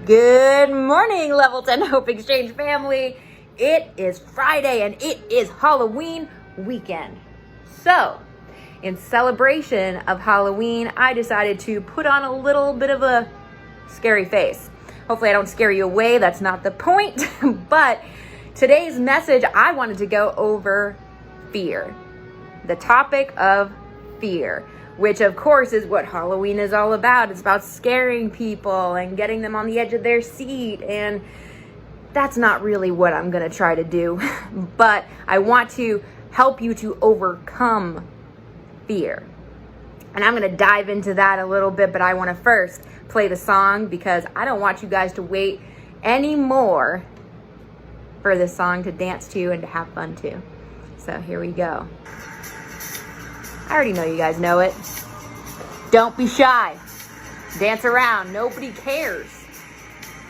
Good morning, Level 10 Hope Exchange family. It is Friday and it is Halloween weekend. So, in celebration of Halloween, I decided to put on a little bit of a scary face. Hopefully I don't scare you away, that's not the point. But today's message, I wanted to go over fear. The topic of fear, which of course is what Halloween is all about. It's about scaring people and getting them on the edge of their seat. And that's not really what I'm gonna try to do. But I want to help you to overcome fear. And I'm gonna dive into that a little bit, but I wanna first play the song because I don't want you guys to wait anymore for this song to dance to and to have fun to. So here we go. I already know you guys know it. Don't be shy. Dance around. Nobody cares.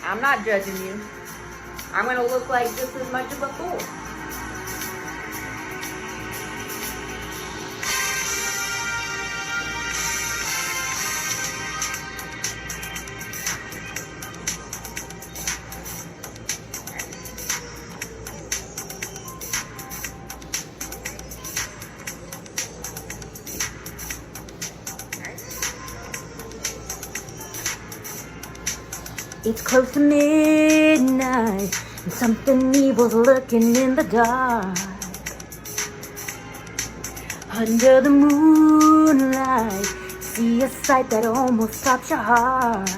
I'm not judging you. I'm going to look like just as much of a fool. It's close to midnight and something evil's lurking in the dark. Under the moonlight, see a sight that almost stops your heart.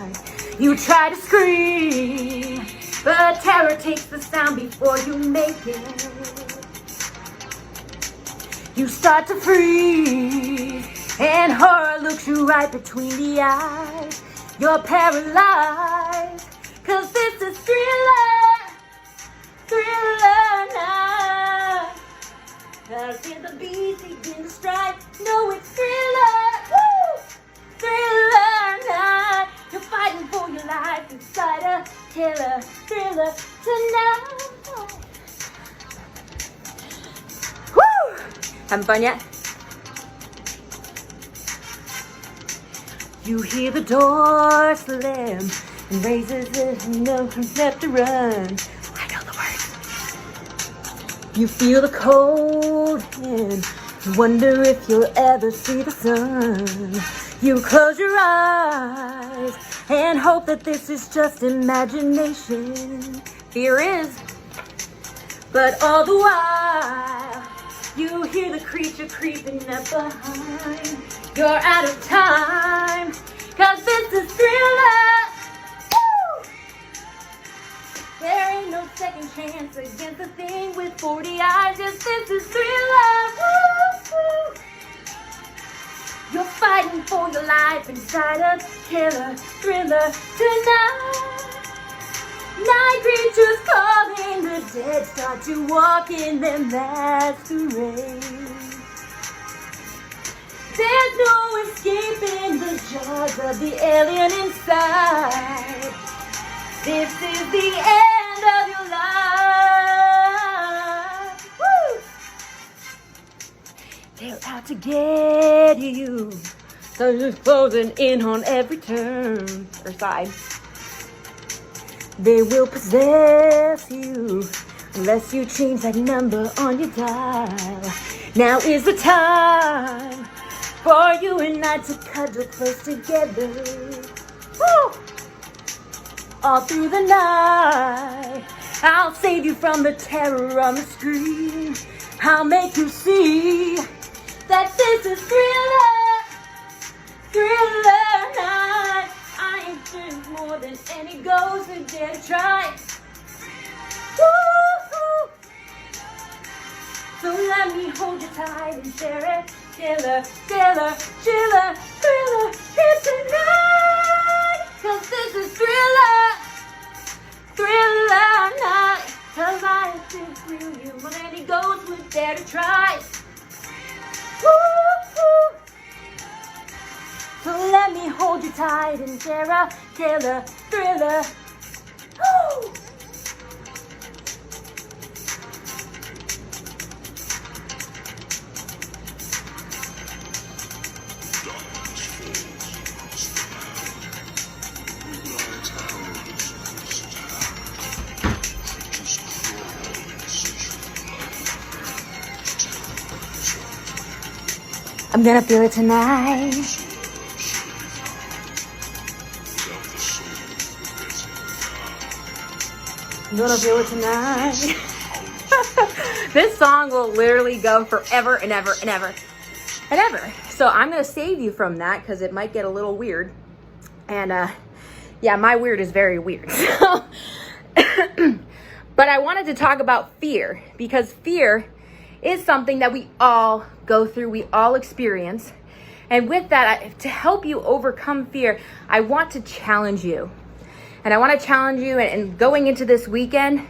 You try to scream, but terror takes the sound before you make it. You start to freeze, and horror looks you right between the eyes. You're paralyzed, 'cause this is Thriller night. Cause hear the beats begin to strike. No, it's Thriller night. You're fighting for your life inside a thriller tonight. Woo! Having fun yet? You hear the door slam and raises it and no left to run. I know the words. You feel the cold hand. You wonder if you'll ever see the sun. You close your eyes and hope that this is just imagination. Fear is. But all the while, you hear the creature creeping up behind. You're out of time, 'cause this is Thriller. Woo! There ain't no second chance against the thing with 40 eyes. Yes, this is Thriller. Woo! You're fighting for your life inside a thriller tonight. Night creatures calling, the dead start to walk in their masquerade. There's no escaping the jaws of the alien inside. This is the end of your life. Woo! They're out to get you. So they're closing in on every turn or side. They will possess you unless you change that number on your dial. Now is the time for you and I to cuddle close together. Woo! All through the night, I'll save you from the terror on the screen. I'll make you see that this is Thriller night. I ain't fearing more than any ghost who dare to try. Woo-hoo. So let me hold you tight and share it. Thriller here tonight. 'Cause this is Thriller night. 'Cause I have been through you more than any ghost would dare to try. Woo-hoo. So let me hold you tight and share a Thriller. Woo! I'm gonna feel it tonight. I'm gonna feel it tonight. This song will literally go forever and ever and ever and ever. So I'm gonna save you from that because it might get a little weird. And yeah, my weird is very weird. But I wanted to talk about fear because fear is something that we all go through, we all experience. And with that, to help you overcome fear, I want to challenge you. And I want to challenge you, and going into this weekend,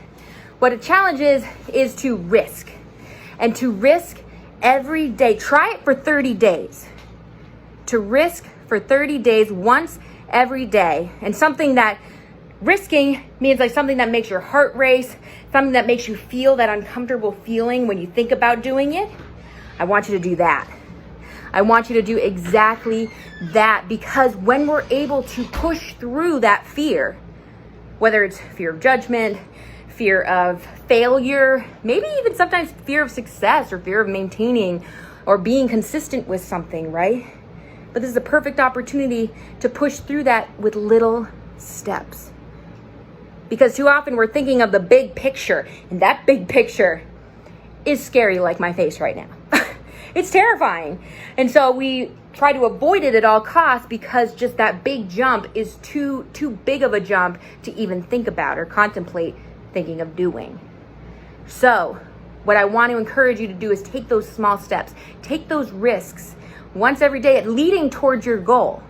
what a challenge is to risk. And to risk every day. Try it for 30 days. To risk for 30 days, once every day. And something that risking means like something that makes your heart race, something that makes you feel that uncomfortable feeling when you think about doing it. I want you to do that. I want you to do exactly that, because when we're able to push through that fear, whether it's fear of judgment, fear of failure, maybe even sometimes fear of success or fear of maintaining or being consistent with something, right? But this is a perfect opportunity to push through that with little steps. Because too often we're thinking of the big picture, and that big picture is scary like my face right now. It's terrifying. And so we try to avoid it at all costs because just that big jump is too big of a jump to even think about or contemplate thinking of doing. So what I want to encourage you to do is take those small steps, take those risks once every day leading towards your goal.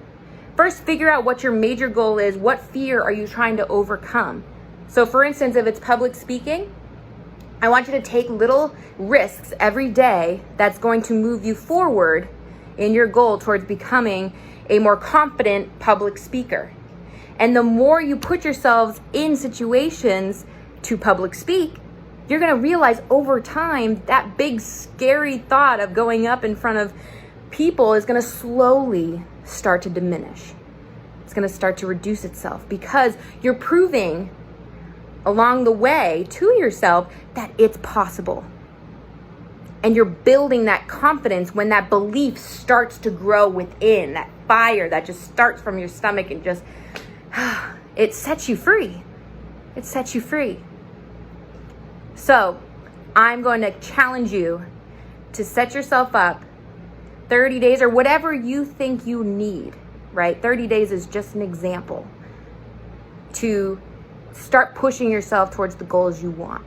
First, figure out what your major goal is. What fear are you trying to overcome? So for instance, if it's public speaking, I want you to take little risks every day that's going to move you forward in your goal towards becoming a more confident public speaker. And the more you put yourselves in situations to public speak, you're going to realize over time that big scary thought of going up in front of people is going to slowly start to diminish. It's going to start to reduce itself because you're proving along the way to yourself that it's possible. And you're building that confidence when that belief starts to grow within, that fire that just starts from your stomach and just, it sets you free. It sets you free. So I'm going to challenge you to set yourself up 30 days or whatever you think you need, right? 30 days is just an example to start pushing yourself towards the goals you want,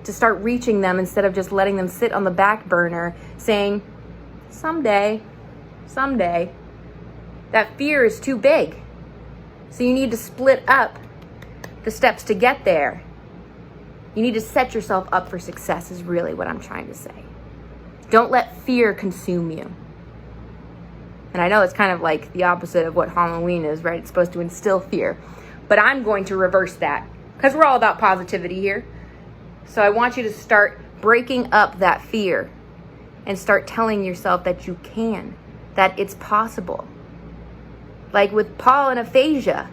to start reaching them instead of just letting them sit on the back burner saying, someday. That fear is too big. So you need to split up the steps to get there. You need to set yourself up for success is really what I'm trying to say. Don't let fear consume you. And I know it's kind of like the opposite of what Halloween is, right? It's supposed to instill fear. But I'm going to reverse that because we're all about positivity here. So I want you to start breaking up that fear and start telling yourself that you can, that it's possible. Like with Paul and aphasia,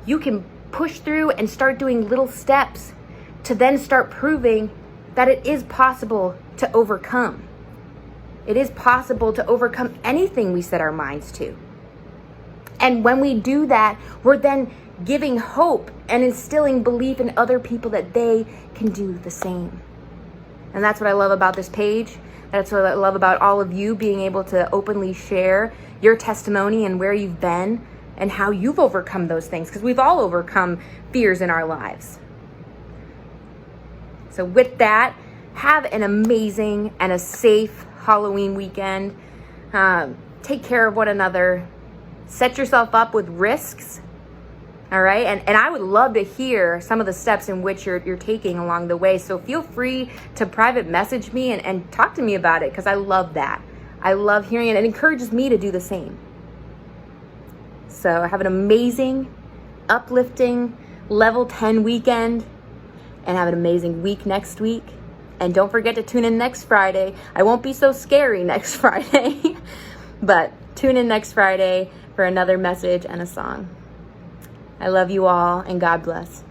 you can push through and start doing little steps to then start proving that it is possible to overcome. It is possible to overcome anything we set our minds to. And when we do that, we're then giving hope and instilling belief in other people that they can do the same. And that's what I love about this page. That's what I love about all of you being able to openly share your testimony and where you've been and how you've overcome those things, because we've all overcome fears in our lives. So with that, have an amazing and a safe Halloween weekend. Take care of one another. Set yourself up with risks. All right. And I would love to hear some of the steps in which you're taking along the way. So feel free to private message me and talk to me about it, because I love that. I love hearing it. It encourages me to do the same. So have an amazing, uplifting level 10 weekend, and have an amazing week next week. And don't forget to tune in next Friday. I won't be so scary next Friday, but tune in next Friday for another message and a song. I love you all, and God bless.